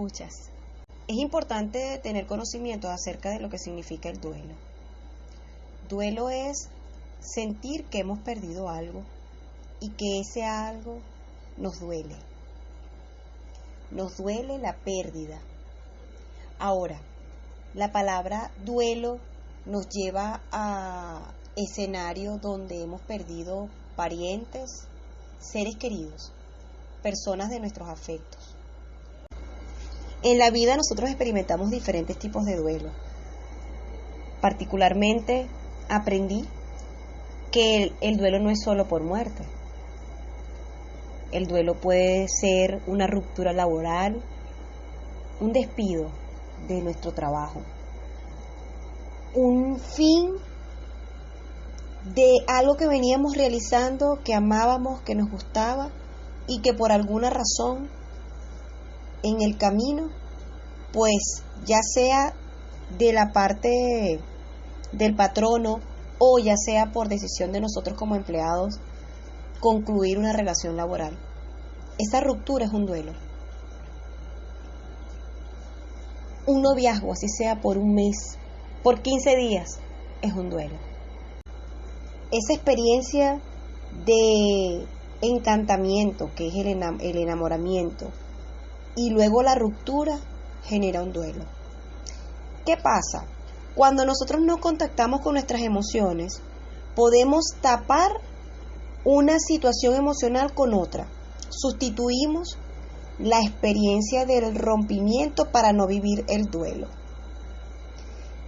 escuchas. Es importante tener conocimiento acerca de lo que significa el duelo. Duelo es sentir que hemos perdido algo y que ese algo nos duele. Nos duele la pérdida. Ahora, la palabra duelo nos lleva a escenarios donde hemos perdido parientes, seres queridos, personas de nuestros afectos. En la vida nosotros experimentamos diferentes tipos de duelo. Particularmente aprendí que el duelo no es solo por muerte. El duelo puede ser una ruptura laboral, un despido de nuestro trabajo, un fin de algo que veníamos realizando, que amábamos, que nos gustaba y que por alguna razón en el camino, pues ya sea de la parte del patrono o ya sea por decisión de nosotros como empleados, concluir una relación laboral. Esa ruptura es un duelo. Un noviazgo, así sea por un mes, por 15 días, es un duelo. Esa experiencia de encantamiento, que es el enamoramiento, y luego la ruptura, genera un duelo. ¿Qué pasa? Cuando nosotros nos contactamos con nuestras emociones, podemos tapar una situación emocional con otra. Sustituimos la experiencia del rompimiento para no vivir el duelo.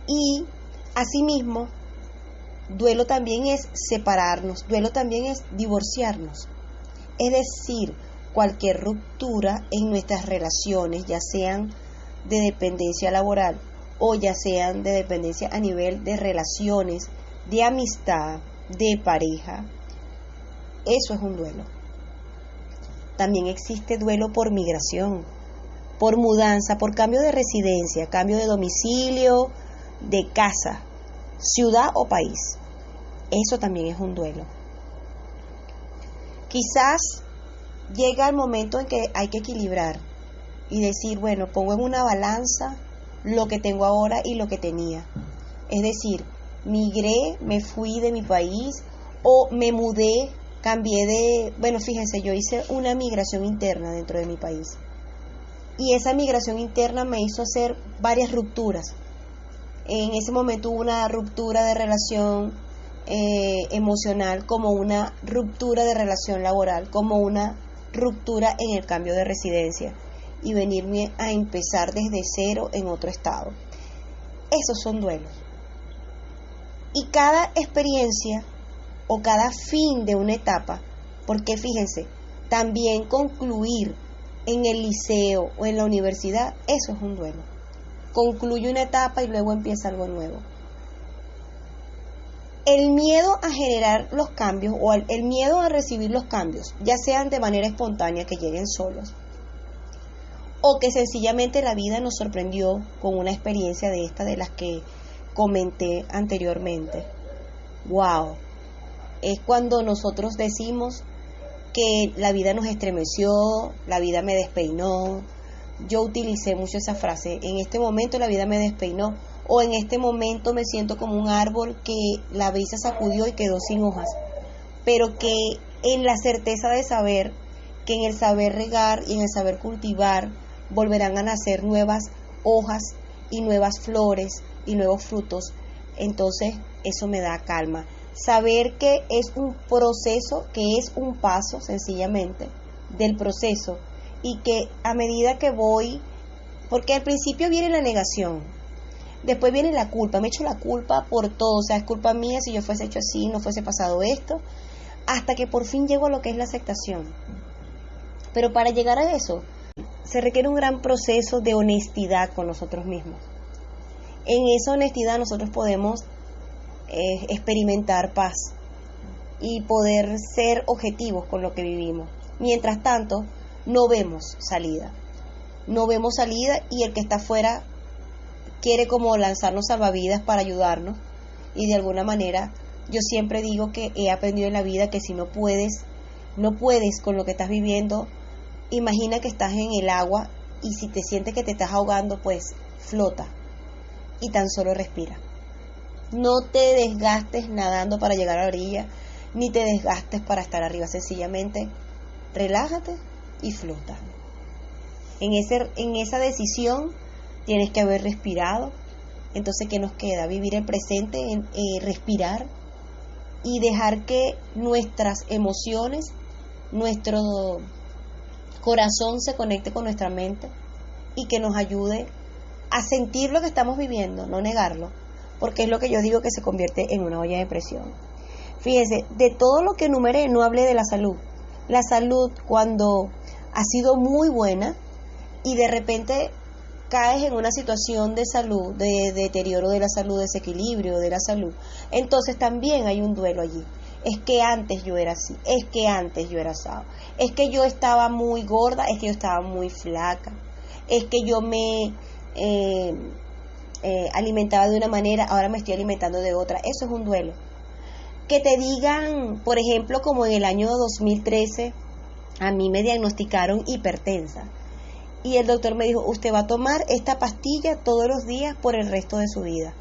Y asimismo, duelo también es separarnos, duelo también es divorciarnos. Es decir, cualquier ruptura en nuestras relaciones, ya sean de dependencia laboral o ya sean de dependencia a nivel de relaciones, de amistad, de pareja, eso es un duelo. También existe duelo por migración, por mudanza, por cambio de residencia, cambio de domicilio, de casa, ciudad o país. Eso también es un duelo. Quizás llega el momento en que hay que equilibrar y decir, bueno, pongo en una balanza lo que tengo ahora y lo que tenía. Es decir, migré, me fui de mi país o me mudé, cambié de... Bueno, fíjense, yo hice una migración interna dentro de mi país. Y esa migración interna me hizo hacer varias rupturas. En ese momento hubo una ruptura de relación emocional, como una ruptura de relación laboral, como una ruptura en el cambio de residencia y venirme a empezar desde cero en otro estado. Esos son duelos. Y cada experiencia o cada fin de una etapa, porque fíjense, también concluir en el liceo o en la universidad, eso es un duelo. Concluye una etapa y luego empieza algo nuevo. El miedo a generar los cambios o el miedo a recibir los cambios, ya sean de manera espontánea, que lleguen solos, o que sencillamente la vida nos sorprendió con una experiencia de esta de las que comenté anteriormente. ¡Wow! Es cuando nosotros decimos que la vida nos estremeció, la vida me despeinó. Yo utilicé mucho esa frase, en este momento la vida me despeinó, o en este momento me siento como un árbol que la brisa sacudió y quedó sin hojas, pero que en la certeza de saber que en el saber regar y en el saber cultivar volverán a nacer nuevas hojas y nuevas flores y nuevos frutos, entonces eso me da calma. Saber que es un proceso, que es un paso sencillamente del proceso y que a medida que voy, porque al principio viene la negación, después viene la culpa, me echo la culpa por todo, o sea, es culpa mía si yo fuese hecho así, no fuese pasado esto, hasta que por fin llego a lo que es la aceptación. Pero para llegar a eso, se requiere un gran proceso de honestidad con nosotros mismos. En esa honestidad nosotros podemos experimentar paz y poder ser objetivos con lo que vivimos. Mientras tanto, no vemos salida y el que está afuera quiere como lanzarnos salvavidas para ayudarnos, y de alguna manera yo siempre digo que he aprendido en la vida que si no puedes con lo que estás viviendo, imagina que estás en el agua y si te sientes que te estás ahogando, pues flota y tan solo respira. No te desgastes nadando para llegar a la orilla, ni te desgastes para estar arriba, sencillamente relájate y flota. En esa decisión tienes que haber respirado. Entonces, ¿qué nos queda? Vivir el presente, respirar y dejar que nuestras emociones, nuestro corazón se conecte con nuestra mente y que nos ayude a sentir lo que estamos viviendo, no negarlo, porque es lo que yo digo que se convierte en una olla de presión. Fíjense, de todo lo que enumeré no hablé de la salud. La salud, cuando ha sido muy buena y de repente caes en una situación de salud, de deterioro de la salud, desequilibrio de la salud, entonces también hay un duelo allí. Es que antes yo era así, es que antes yo era asado, es que yo estaba muy gorda, es que yo estaba muy flaca, es que yo me alimentaba de una manera, ahora me estoy alimentando de otra. Eso es un duelo. Que te digan, por ejemplo, como en el año 2013, a mí me diagnosticaron hipertensa. Y el doctor me dijo, usted va a tomar esta pastilla todos los días por el resto de su vida.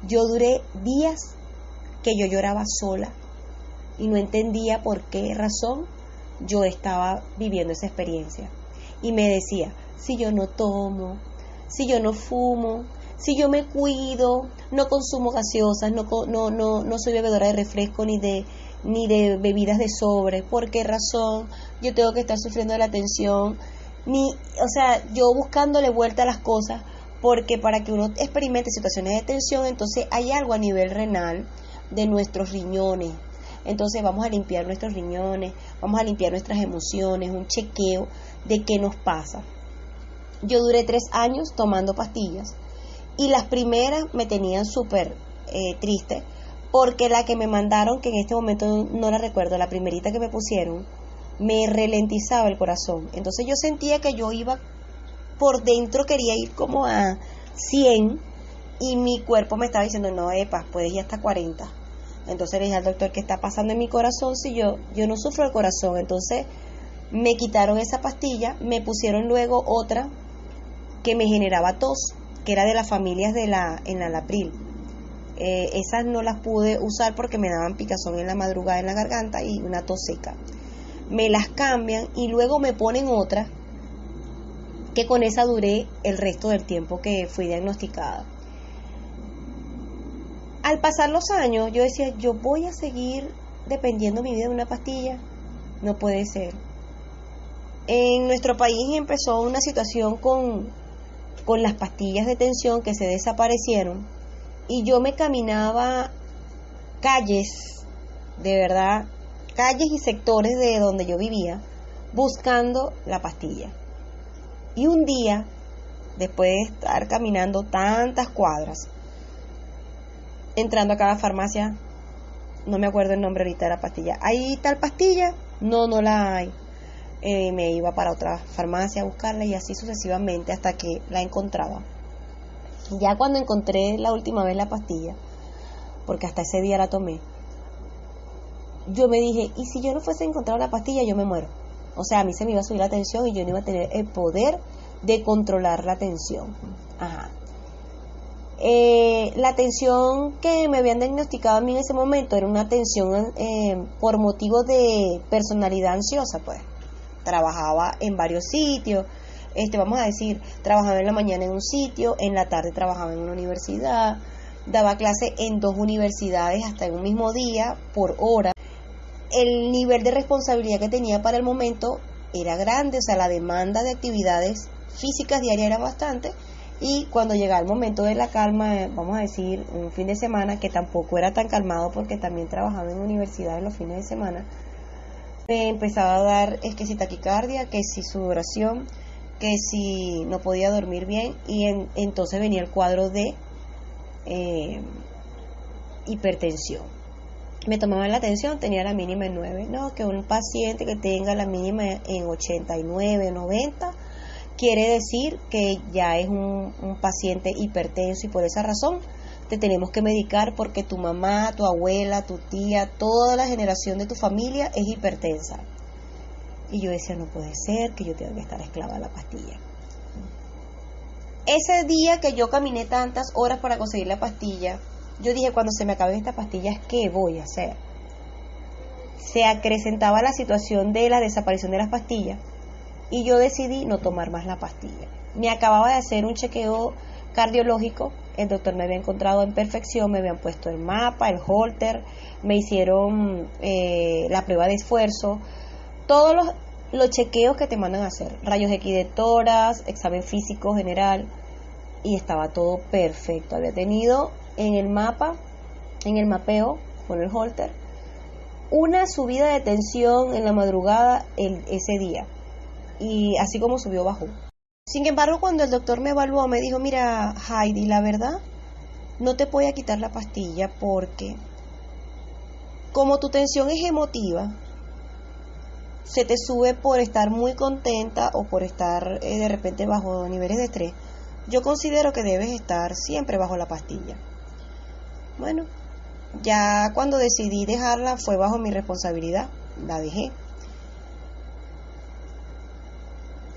Yo duré días que yo lloraba sola y no entendía por qué razón yo estaba viviendo esa experiencia. Y me decía, si yo no tomo, si yo no fumo, si yo me cuido, no consumo gaseosas, no soy bebedora de refresco ni de bebidas de sobre, ¿por qué razón yo tengo que estar sufriendo de la tensión? O sea, yo buscándole vuelta a las cosas, porque para que uno experimente situaciones de tensión, entonces hay algo a nivel renal de nuestros riñones. Entonces vamos a limpiar nuestros riñones, vamos a limpiar nuestras emociones, un chequeo de qué nos pasa. Yo duré 3 años tomando pastillas y las primeras me tenían súper triste, porque la que me mandaron, que en este momento no la recuerdo, la primerita que me pusieron, me ralentizaba el corazón. Entonces yo sentía que yo iba por dentro, quería ir como a 100 y mi cuerpo me estaba diciendo, no, epa, puedes ir hasta 40. Entonces le dije al doctor, ¿qué está pasando en mi corazón si yo no sufro el corazón? Entonces me quitaron esa pastilla, me pusieron luego otra que me generaba tos, que era de las familias de la enalapril. Esas no las pude usar porque me daban picazón en la madrugada en la garganta y una tos seca. Me las cambian y luego me ponen otra, que con esa duré el resto del tiempo que fui diagnosticada. Al pasar los años, yo decía, yo voy a seguir dependiendo mi vida de una pastilla. No puede ser. En nuestro país empezó una situación con las pastillas de tensión que se desaparecieron y yo me caminaba calles, de verdad, calles y sectores de donde yo vivía, buscando la pastilla. Y un día, después de estar caminando tantas cuadras, entrando a cada farmacia, no me acuerdo el nombre ahorita de la pastilla, ¿hay tal pastilla? No la hay. Me iba para otra farmacia a buscarla y así sucesivamente hasta que la encontraba. Ya cuando encontré la última vez la pastilla, porque hasta ese día la tomé, yo me dije, ¿y si yo no fuese encontrado la pastilla, yo me muero? O sea, a mí se me iba a subir la tensión y yo no iba a tener el poder de controlar la tensión. Ajá. La tensión que me habían diagnosticado a mí en ese momento era una tensión por motivo de personalidad ansiosa, pues. Trabajaba en varios sitios, vamos a decir, trabajaba en la mañana en un sitio, en la tarde trabajaba en una universidad, daba clase en 2 universidades hasta en un mismo día, por hora. El nivel de responsabilidad que tenía para el momento era grande, o sea, la demanda de actividades físicas diarias era bastante, y cuando llegaba el momento de la calma, vamos a decir, un fin de semana, que tampoco era tan calmado porque también trabajaba en universidad en los fines de semana, me empezaba a dar, que si taquicardia, que si sudoración, que si no podía dormir bien, y entonces venía el cuadro de hipertensión. Me tomaban la tensión, tenía la mínima en 9. No, que un paciente que tenga la mínima en 89, 90, quiere decir que ya es un paciente hipertenso y por esa razón te tenemos que medicar porque tu mamá, tu abuela, tu tía, toda la generación de tu familia es hipertensa. Y yo decía, no puede ser que yo tenga que estar esclava de la pastilla. Ese día que yo caminé tantas horas para conseguir la pastilla, yo dije, cuando se me acaben estas pastillas, ¿qué voy a hacer? Se acrecentaba la situación de la desaparición de las pastillas y yo decidí no tomar más la pastilla. Me acababa de hacer un chequeo cardiológico, el doctor me había encontrado en perfección, me habían puesto el mapa, el holter, me hicieron la prueba de esfuerzo, todos los chequeos que te mandan a hacer, rayos X de tórax, examen físico general, y estaba todo perfecto. Había tenido en el mapa, en el mapeo con el holter, una subida de tensión en la madrugada ese día, y así como subió, bajó. Sin embargo, cuando el doctor me evaluó, me dijo, mira, Heidi, la verdad, no te voy a quitar la pastilla porque como tu tensión es emotiva, se te sube por estar muy contenta o por estar de repente bajo niveles de estrés, yo considero que debes estar siempre bajo la pastilla. Bueno, ya cuando decidí dejarla fue bajo mi responsabilidad, la dejé.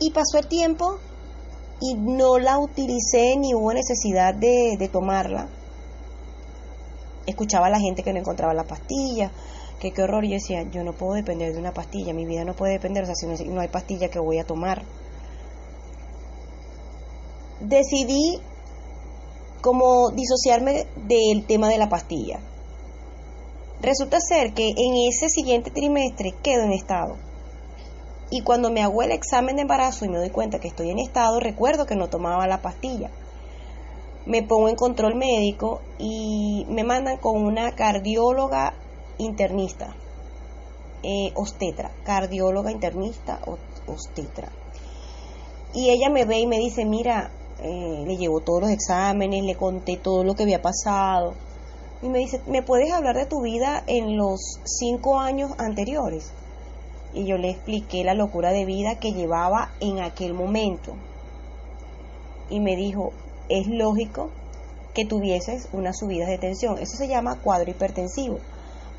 Y pasó el tiempo y no la utilicé ni hubo necesidad de tomarla. Escuchaba a la gente que no encontraba la pastilla, que qué horror, y yo decía, yo no puedo depender de una pastilla, mi vida no puede depender, o sea, si no hay pastilla, que voy a tomar. Decidí como disociarme del tema de la pastilla. Resulta ser que en ese siguiente trimestre quedo en estado. Y cuando me hago el examen de embarazo y me doy cuenta que estoy en estado, recuerdo que no tomaba la pastilla. Me pongo en control médico y me mandan con una cardióloga internista, obstetra, cardióloga internista, obstetra. Y ella me ve y me dice, mira, le llevo todos los exámenes, le conté todo lo que había pasado. Y me dice, ¿me puedes hablar de tu vida en los 5 años anteriores? Y yo le expliqué la locura de vida que llevaba en aquel momento. Y me dijo, es lógico que tuvieses unas subidas de tensión. Eso se llama cuadro hipertensivo.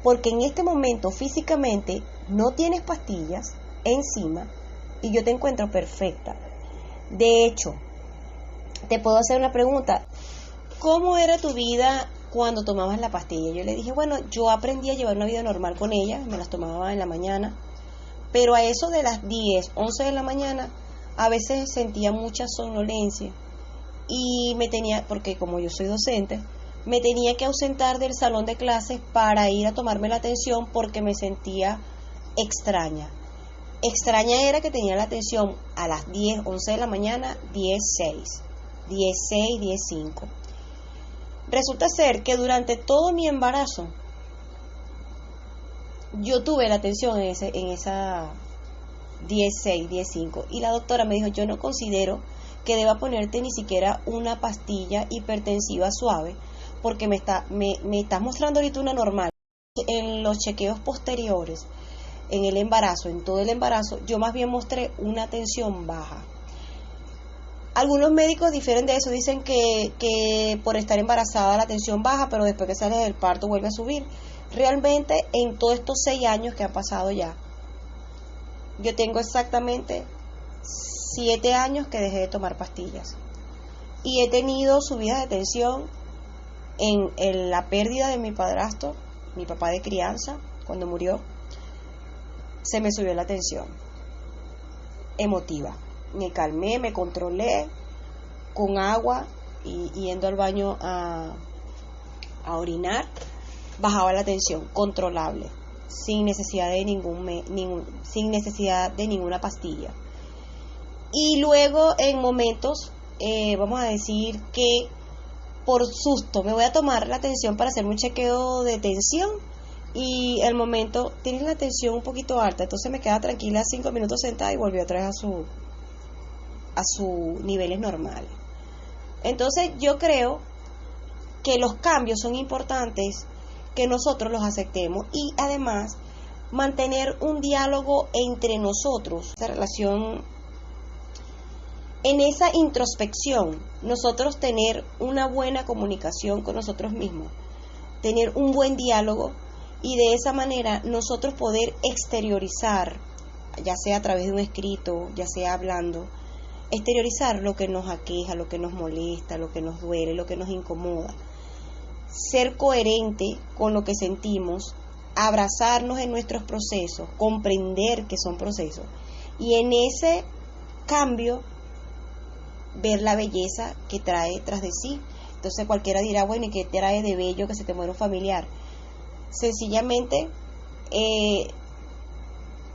Porque en este momento físicamente no tienes pastillas encima y yo te encuentro perfecta. De hecho, te puedo hacer una pregunta. ¿Cómo era tu vida cuando tomabas la pastilla? Yo le dije, bueno, yo aprendí a llevar una vida normal con ella, me las tomaba en la mañana. Pero a eso de las 10, 11 de la mañana, a veces sentía mucha somnolencia y me tenía, porque como yo soy docente, me tenía que ausentar del salón de clases para ir a tomarme la atención porque me sentía extraña. Extraña era que tenía la atención a las 10, 11 de la mañana, 10:06, 10:06, 10:05. Resulta ser que durante todo mi embarazo, yo tuve la atención en esa 10:06, 10:05 y la doctora me dijo, yo no considero que deba ponerte ni siquiera una pastilla hipertensiva suave porque me estás mostrando ahorita una normal. En los chequeos posteriores, en el embarazo, en todo el embarazo, yo más bien mostré una tensión baja. Algunos médicos difieren de eso, dicen que por estar embarazada la tensión baja, pero después que sales del parto vuelve a subir. Realmente en todos estos 6 años que han pasado ya, yo tengo exactamente 7 años que dejé de tomar pastillas y he tenido subidas de tensión en la pérdida de mi padrastro, mi papá de crianza, cuando murió, se me subió la tensión emotiva, me calmé, me controlé con agua y yendo al baño a orinar, bajaba la tensión, controlable, sin necesidad de sin necesidad de ninguna pastilla. Y luego en momentos, vamos a decir que por susto me voy a tomar la tensión para hacerme un chequeo de tensión y el momento tienes la tensión un poquito alta, entonces me queda tranquila 5 minutos sentada y volvió otra vez a sus niveles normales. Entonces yo creo que los cambios son importantes, que nosotros los aceptemos y además mantener un diálogo entre nosotros, esa relación, en esa introspección, nosotros tener una buena comunicación con nosotros mismos, tener un buen diálogo y de esa manera nosotros poder exteriorizar, ya sea a través de un escrito, ya sea hablando, exteriorizar lo que nos aqueja, lo que nos molesta, lo que nos duele, lo que nos incomoda. Ser coherente con lo que sentimos, abrazarnos en nuestros procesos, comprender que son procesos y en ese cambio ver la belleza que trae tras de sí. Entonces cualquiera dirá, bueno, ¿y qué trae de bello que se te muera un familiar? Sencillamente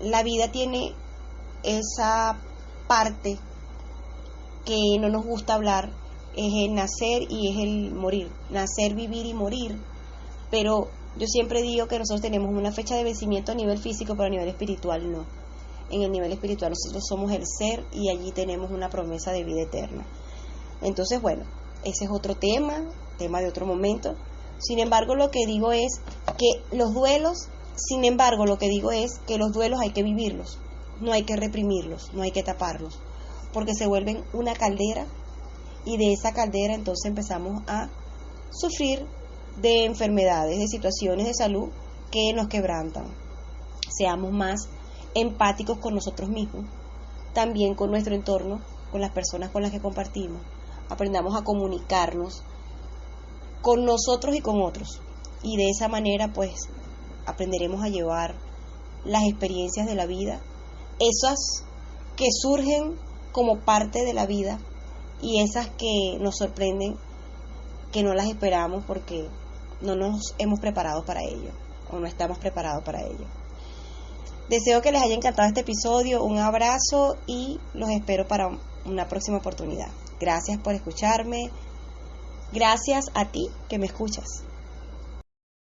la vida tiene esa parte que no nos gusta hablar, es el nacer y es el morir, nacer, vivir y morir, pero yo siempre digo que nosotros tenemos una fecha de vencimiento a nivel físico, pero a nivel espiritual no. En el nivel espiritual nosotros somos el ser y allí tenemos una promesa de vida eterna. Entonces, bueno, ese es otro tema de otro momento. Sin embargo, lo que digo es que los duelos hay que vivirlos, no hay que reprimirlos, no hay que taparlos, porque se vuelven una caldera y de esa caldera entonces empezamos a sufrir de enfermedades, de situaciones de salud que nos quebrantan. Seamos más empáticos con nosotros mismos, también con nuestro entorno, con las personas con las que compartimos. Aprendamos a comunicarnos con nosotros y con otros, y de esa manera pues aprenderemos a llevar las experiencias de la vida, esas que surgen como parte de la vida y esas que nos sorprenden, que no las esperamos porque no nos hemos preparado para ello o no estamos preparados para ello. Deseo que les haya encantado este episodio, un abrazo y los espero para una próxima oportunidad. Gracias por escucharme, gracias a ti que me escuchas.